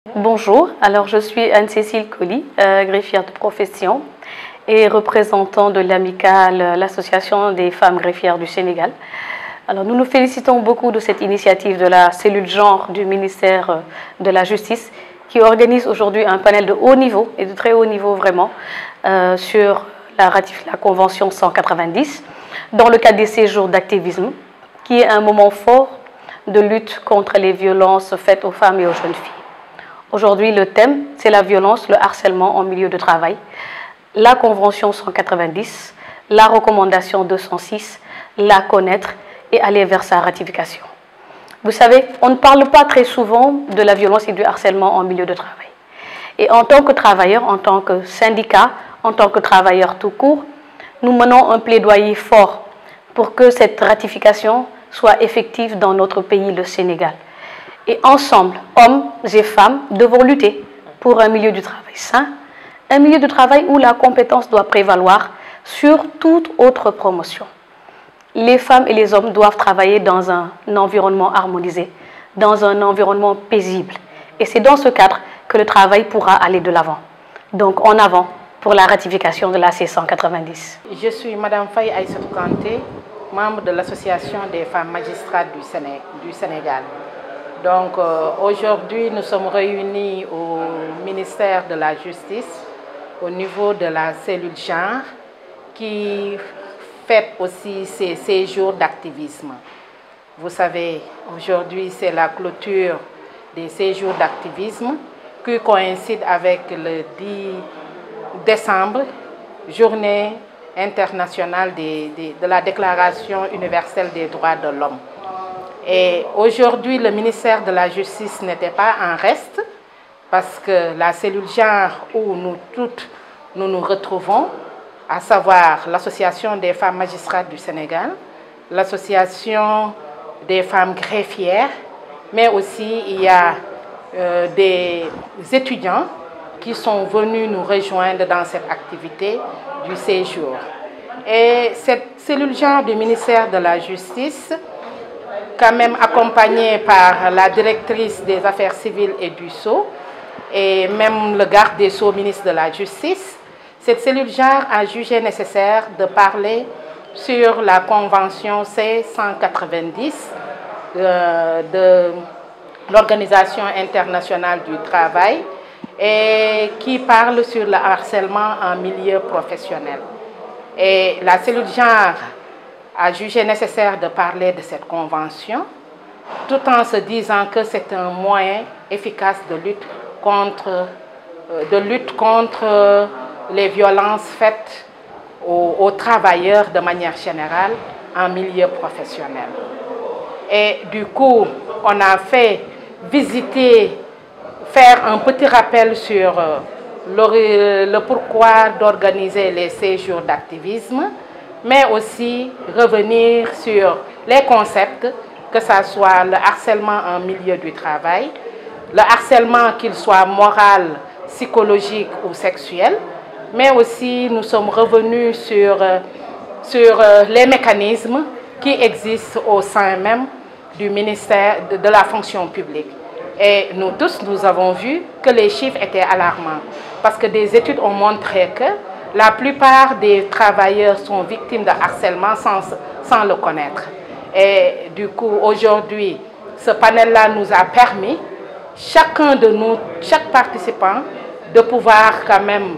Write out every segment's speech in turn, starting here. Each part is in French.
Bonjour, alors je suis Anne-Cécile Colly, greffière de profession et représentant de l'amicale, l'association des femmes greffières du Sénégal. Alors nous nous félicitons beaucoup de cette initiative de la cellule genre du ministère de la Justice qui organise aujourd'hui un panel de haut niveau et de très haut niveau vraiment sur la Convention 190 dans le cadre des séjours d'activisme qui est un moment fort de lutte contre les violences faites aux femmes et aux jeunes filles. Aujourd'hui, le thème, c'est la violence, le harcèlement en milieu de travail, la Convention 190, la recommandation 206, la connaître et aller vers sa ratification. Vous savez, on ne parle pas très souvent de la violence et du harcèlement en milieu de travail. Et en tant que travailleurs, en tant que syndicat, en tant que travailleurs tout court, nous menons un plaidoyer fort pour que cette ratification soit effective dans notre pays, le Sénégal. Et ensemble, hommes et femmes, devons lutter pour un milieu du travail sain, un milieu de travail où la compétence doit prévaloir sur toute autre promotion. Les femmes et les hommes doivent travailler dans un environnement harmonisé, dans un environnement paisible. Et c'est dans ce cadre que le travail pourra aller de l'avant. Donc en avant pour la ratification de la C190. Je suis Madame Faye Aïssatou Kanté, membre de l'Association des femmes magistrates du Sénégal. Donc aujourd'hui, nous sommes réunis au ministère de la Justice, au niveau de la cellule genre, qui fait aussi ses séjours d'activisme. Vous savez, aujourd'hui, c'est la clôture des séjours d'activisme qui coïncide avec le 10 décembre, journée internationale de la Déclaration universelle des droits de l'homme. Et aujourd'hui, le ministère de la Justice n'était pas en reste parce que la cellule genre où nous toutes nous retrouvons, à savoir l'Association des femmes magistrates du Sénégal, l'Association des femmes greffières, mais aussi il y a des étudiants qui sont venus nous rejoindre dans cette activité du séjour. Et cette cellule genre du ministère de la Justice, quand même accompagnée par la directrice des affaires civiles et du Sceau, et même le garde des Sceaux, ministre de la Justice, cette cellule genre a jugé nécessaire de parler sur la Convention C190 de l'Organisation internationale du travail et qui parle sur le harcèlement en milieu professionnel. Et la cellule genre a jugé nécessaire de parler de cette convention, tout en se disant que c'est un moyen efficace de lutte contre les violences faites aux travailleurs de manière générale en milieu professionnel. Et du coup, on a fait faire un petit rappel sur le pourquoi d'organiser les séjours d'activisme, mais aussi revenir sur les concepts, que ce soit le harcèlement en milieu du travail, le harcèlement qu'il soit moral, psychologique ou sexuel, mais aussi nous sommes revenus sur les mécanismes qui existent au sein même du ministère de la fonction publique. Et nous tous, nous avons vu que les chiffres étaient alarmants, parce que des études ont montré que la plupart des travailleurs sont victimes de harcèlement sans le connaître. Et du coup, aujourd'hui, ce panel-là nous a permis, chacun de nous, chaque participant, de pouvoir quand même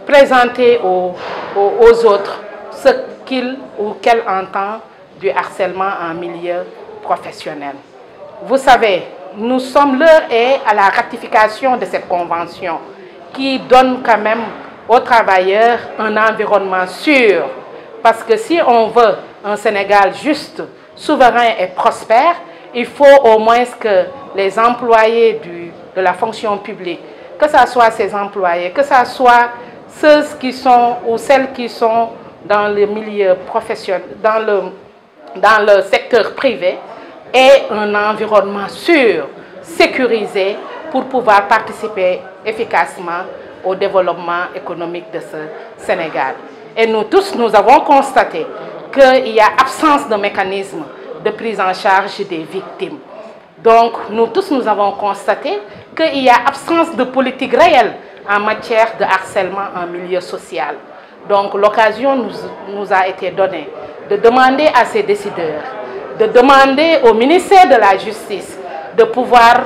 présenter aux autres ce qu'il ou qu'elle entend du harcèlement en milieu professionnel. Vous savez, nous sommes l'heure à la ratification de cette convention qui donne quand même aux travailleurs un environnement sûr. Parce que si on veut un Sénégal juste, souverain et prospère, il faut au moins que les employés de la fonction publique, que ce soit ces employés, que ce soit ceux qui sont ou celles qui sont dans le milieu professionnel, dans le secteur privé, aient un environnement sûr, sécurisé, pour pouvoir participer efficacement au développement économique de ce Sénégal. Et nous tous, nous avons constaté qu'il y a absence de mécanisme de prise en charge des victimes. Donc nous tous nous avons constaté qu'il y a absence de politique réelle en matière de harcèlement en milieu social. Donc l'occasion nous a été donnée de demander à ces décideurs, de demander au ministère de la Justice de pouvoir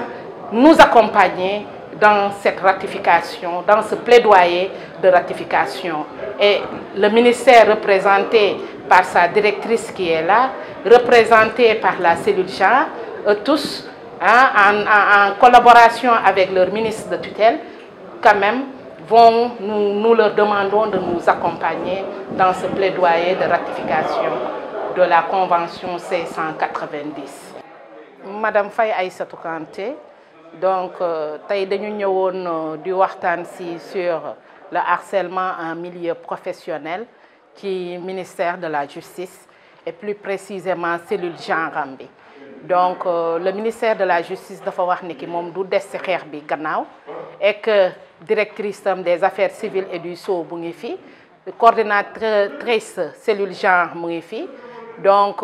nous accompagner dans cette ratification, dans ce plaidoyer de ratification. Et le ministère représenté par sa directrice qui est là, représenté par la cellule genre, tous, en collaboration avec leur ministre de tutelle, quand même, nous leur demandons de nous accompagner dans ce plaidoyer de ratification de la Convention C190. Madame Faye Aïssatou Kanté, donc tey dañu ñëwoon di waxtaan si sur le harcèlement en milieu professionnel ci ministère de la Justice et plus précisément cellule genre bi. Donc le ministère de la Justice dafa wax ni ki moom du des ci xeex bi gannaaw et que directrice des affaires civiles et du sceau bu ngi fi, coordinatrice cellule genre mu ngi fi, donc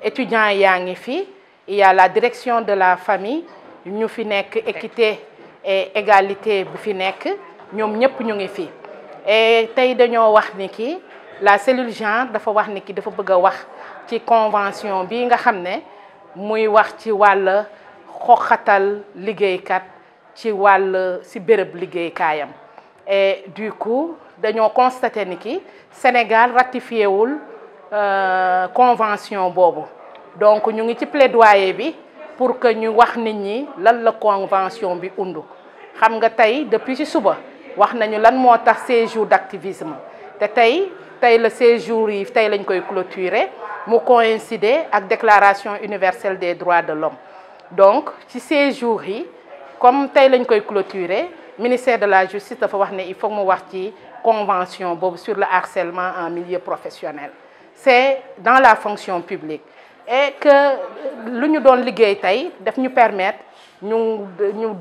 étudiants yaa ngi fi, il y a la direction de la famille ñu fi nekk, équité et égalité bu fi nekk, ñoom ñëpp ñu ngi fi. Et tey dañoo wax ni ki la cellule genre dafa wax ni ki dafa bëgg a wax ci convention bi nga xam ne muy wax ci wàll xoxatal liggéeykat ci wàll ci béréb liggéeykaayam. Et du coup dañoo constaté ni ki Sénégal ratifié wul convention boobu. Donc ñu ngi ci plaidoyer bi pour que ñu wax nit ñi lan la convention bi undu. Xam nga tey depuis ci suba wax nañu lan moo tax 16 jours d'activisme te tey le séjour yi tey lañ koy clôturer mu coïncider ak déclaration universelle des droits de l'homme. Donc ci 16 jours yi comme tey lañ koy clôturer, ministère de la Justice dafa wax ne il faut mu wax ci convention boobu sur le harcèlement en milieu professionnel. C'est dans la fonction publique. Et que lu ñu doon liggéey tey daf ñu permettre ñu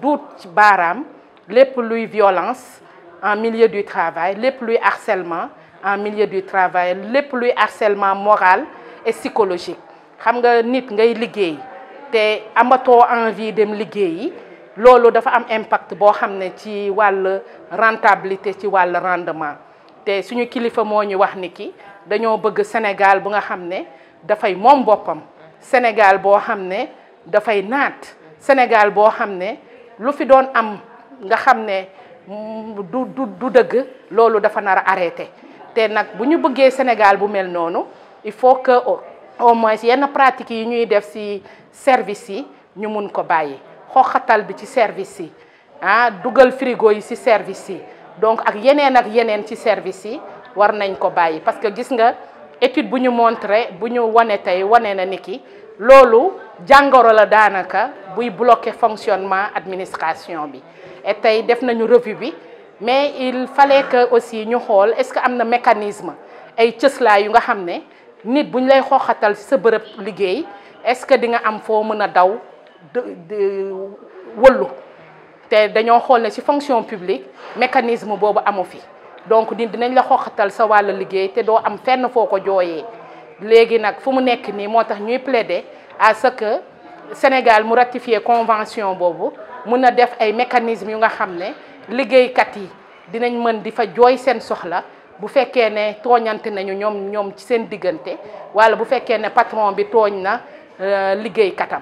duut ci baaraam lépp luy violence en milieu du travail, lépp luy harcèlement en milieu du travail, lépp luy harcèlement moral et psychologique. Xam nga nit ngay liggéey te amatoo envie dem liggéeyi, loolu dafa am impact boo xam ne ci wàll rentabilité, ci wàll rendement. Te suñu kilifa moo ñu wax ni ki dañoo bëgg Sénégal bu nga xam ne dafay moom boppam, Sénégal boo xam ne dafay naat, Sénégal boo xam ne lu fi doon am nga xam ne du dëgg, loolu dafa nar a arrêté. te nag bu ñu bëggee Sénégal bu mel noonu il faut que au moins yenn pratiques yi ñuy def ci service yi ñu mun ko bàyyi, xoxatal bi ci service yi, dugal frigo yi ci service yi, donc ak yeneen ci service yi war nañ ko bàyyi. Parce que gis nga étude bu ñu montré, bu ñu wane tey wane na ni ki loolu jàngoro la daanaka buy bloquer fonctionnement administration bi. Et tey def nañu revue bi, mais il fallait que aussi ñu xool est-ce que am na mécanisme ay cëslaay yu nga xam ne nit bu ñu lay xooxatal ci sa bërëb liggéey est-ce que di nga am foo mën a daw wëllu. te dañoo xool ne ci fonction publique mécanisme boobu amu fi, donc nit dinañ la xooxatal sa wàllu liggéey te doo am fenn foo ko jooyee. Léegi nag fu mu nekk nii moo tax ñuy plaider à ce que Sénégal mu ratifier convention boobu, mun a def ay mécanismes yu nga xam ne liggéeykat yi dinañ mën di fa jooy seen soxla bu fekkee ne tooñante nañu ñoom ci seen diggante, wala bu fekkee ne patron bi tooñ na liggéeykatam.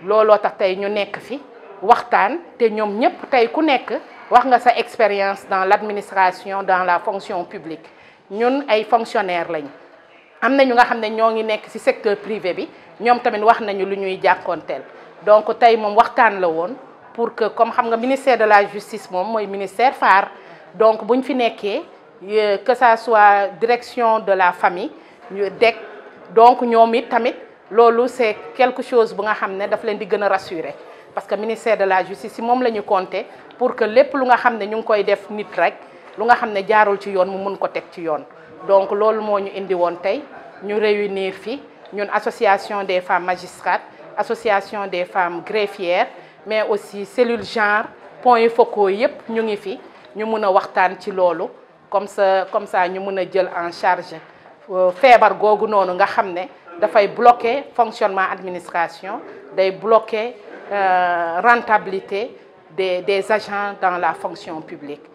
Looloo tax tey ñu nekk fi waxtaan te ñoom ñëpp tey ku nekk wax nga sa expérience dans l'administration, dans la fonction publique. Ñun ay fonctionnaires lañ. Am na ñu nga xam ne ñoo ngi nekk ci secteur privé bi, ñoom tamit wax nañu lu ñuy jàkkoonteel. Donc tey moom waxtaan la woon pour que comme xam nga ministère de la Justice moom mooy ministère phare, donc buñ fi nekkee que ça soit direction de la famille ñu DEC, donc ñoom it tamit loolu c'est quelque chose bu nga xam ne daf leen di gën a rassurer. Parce que ministère de la Justice si moom la ñu compter pour que lépp lu nga xam ne ñu ngi koy def nit rek lu nga xam ne jaarul ci yoon mu mun ko teg ci yoon. Donc loolu moo ñu indi woon tey ñu réunir fi ñun association des femmes magistrates, association des femmes greffières, mais aussi cellule genre, points focaux yépp ñu ngi fi ñu mun a waxtaan ci loolu comme ça ñu mun a jël en charge feebar googu noonu nga xam ne dafay bloquer fonctionnement administration, day bloquer rentabilité des agents dans la fonction publique.